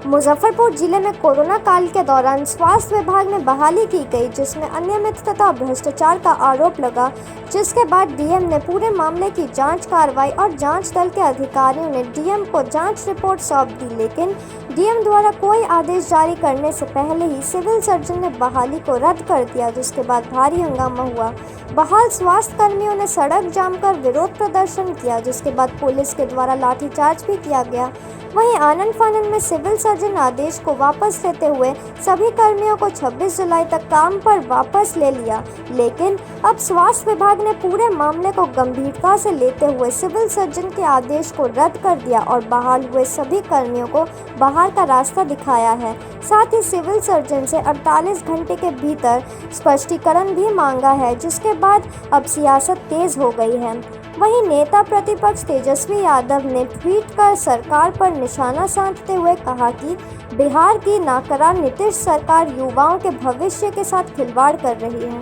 मुजफ्फरपुर जिले में कोरोना काल के दौरान स्वास्थ्य विभाग में बहाली की गई, जिसमें अनियमितता भ्रष्टाचार का आरोप लगा, जिसके बाद डीएम ने पूरे मामले की जांच कार्रवाई और जांच दल के अधिकारियों ने डीएम को जांच रिपोर्ट सौंप दी। लेकिन डीएम द्वारा कोई आदेश जारी करने से पहले ही सिविल सर्जन ने बहाली को रद्द कर दिया, जिसके बाद भारी हंगामा हुआ। बहाल स्वास्थ्य कर्मियों ने सड़क जाम कर विरोध प्रदर्शन किया, जिसके बाद पुलिस के द्वारा लाठीचार्ज भी किया गया। वहीं आनन फानन में सिविल सर्जन आदेश को वापस लेते हुए सभी कर्मियों को 26 जुलाई तक काम पर वापस ले लिया। लेकिन अब स्वास्थ्य विभाग ने पूरे मामले को गंभीरता से लेते हुए सिविल सर्जन के आदेश को रद्द कर दिया और बहाल हुए सभी कर्मियों को बाहर का रास्ता दिखाया है। साथ ही सिविल सर्जन से 48 घंटे के भीतर स्पष्टीकरण भी मांगा है, जिसके बाद अब सियासत तेज हो गई है। वहीं नेता प्रतिपक्ष तेजस्वी यादव ने ट्वीट कर सरकार पर निशाना साधते हुए कहा कि बिहार की नाकारा नीतीश सरकार युवाओं के भविष्य के साथ खिलवाड़ कर रही है।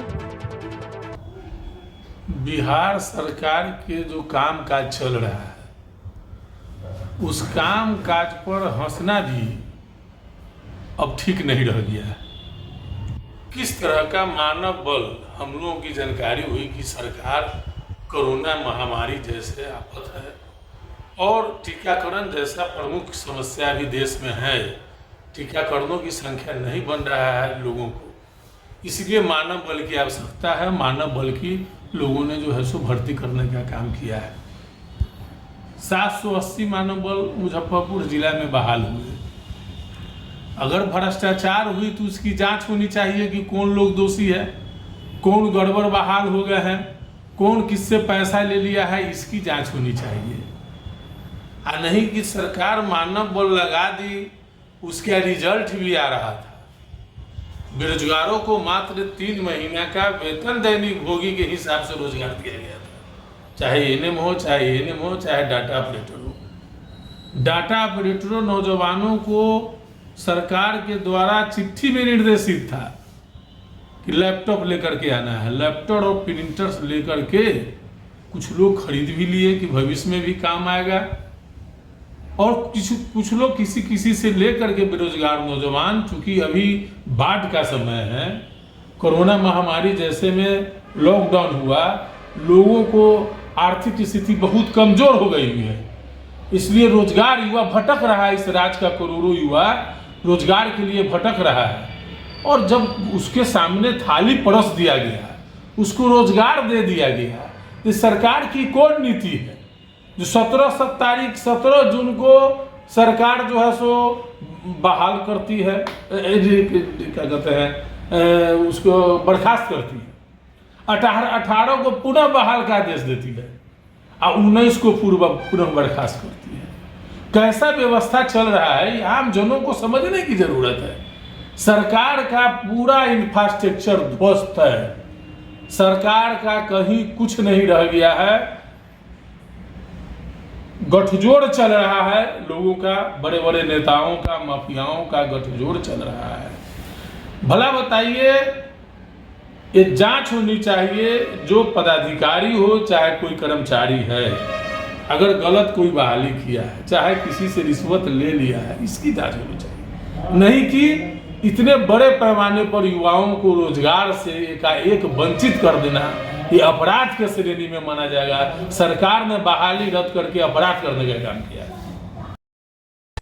बिहार सरकार के जो काम काज चल रहा है, उस काम काज पर हंसना भी अब ठीक नहीं रह गया है। किस तरह का मानव बल, हम लोगों की जानकारी हुई कि सरकार कोरोना महामारी जैसे आफत है और टीकाकरण जैसा प्रमुख समस्या भी देश में है, टीकाकरणों की संख्या नहीं बन रहा है लोगों को, इसलिए मानव बल की आवश्यकता है। मानव बल की लोगों ने जो है सो भर्ती करने का काम किया है। 780 मानव बल मुजफ्फरपुर जिला में बहाल हुए। अगर भ्रष्टाचार हुई तो उसकी जांच होनी चाहिए कि कौन लोग दोषी है, कौन गड़बड़ बहाल हो गए हैं, कौन किससे पैसा ले लिया है, इसकी जांच होनी चाहिए। और नहीं कि सरकार मानव बल लगा दी, उसका रिजल्ट भी आ रहा था। बेरोजगारों को मात्र 3 महीना का वेतन दैनिक भोगी के हिसाब से रोजगार दिया गया था, चाहे एएनएम हो, चाहे डाटा ऑपरेटर हो। डाटा ऑपरेटरों नौजवानों को सरकार के द्वारा चिट्ठी में निर्देशित था कि लैपटॉप लेकर के आना है। लैपटॉप और प्रिंटर्स लेकर के कुछ लोग खरीद भी लिए कि भविष्य में भी काम आएगा, और कुछ लोग किसी से लेकर के बेरोजगार नौजवान, चूंकि अभी बाढ़ का समय है, कोरोना महामारी जैसे में लॉकडाउन हुआ, लोगों को आर्थिक स्थिति बहुत कमजोर हो गई हुई है, इसलिए रोजगार युवा भटक रहा है। इस राज्य का करोड़ों युवा रोजगार के लिए भटक रहा है, और जब उसके सामने थाली परोस दिया गया, उसको रोजगार दे दिया गया, तो सरकार की कौन नीति है जो 17 जून को सरकार जो है सो बहाल करती है, क्या कहते हैं, उसको बर्खास्त करती है, 18 को पुनः बहाल का आदेश देती है और 19 को पुनः बर्खास्त करती है। कैसा व्यवस्था चल रहा है, आम जनों को समझने की जरूरत है। सरकार का पूरा इंफ्रास्ट्रक्चर ध्वस्त है, सरकार का कहीं कुछ नहीं रह गया है, गठजोड़ चल रहा है लोगों का, बड़े बड़े नेताओं का, माफियाओं का गठजोड़ चल रहा है। भला बताइए, ये जांच होनी चाहिए, जो पदाधिकारी हो चाहे कोई कर्मचारी है, अगर गलत कोई बहाली किया है, चाहे किसी से रिश्वत ले लिया है, इसकी जांच होनी चाहिए। नहीं कि इतने बड़े पैमाने पर युवाओं को रोजगार से एकाएक वंचित कर देना, ये अपराध के श्रेणी में माना जाएगा। सरकार ने बहाली रद्द करके अपराध करने का काम किया है।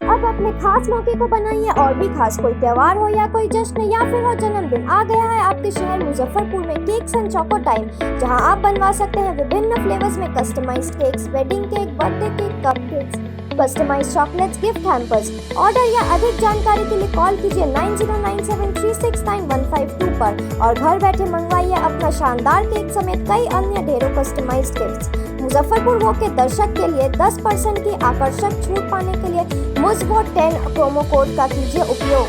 अब अपने खास मौके को बनाइए और भी खास, कोई त्योहार हो या कोई जश्न या फिर हो जन्मदिन, आ गया है आपके शहर मुजफ्फरपुर में केक्स एंड चोको टाइम, जहां आप बनवा सकते हैं विभिन्न फ्लेवर्स में customised cakes, wedding cake, birthday cake, cup cakes, customised chocolates, gift hampers. Order या अधिक जानकारी के लिए कॉल कीजिए 9097369152 पर और घर बैठे मंगवाइए अपना शानदार केक समेत कई अन्य ढेरों कस्टमाइज्ड गिफ्ट्स। मुजफ्फरपुर वो के दर्शक के लिए 10% की आकर्षक छूट पाने के लिए मुझ वो 10 प्रोमो कोड का कीजिए उपयोग।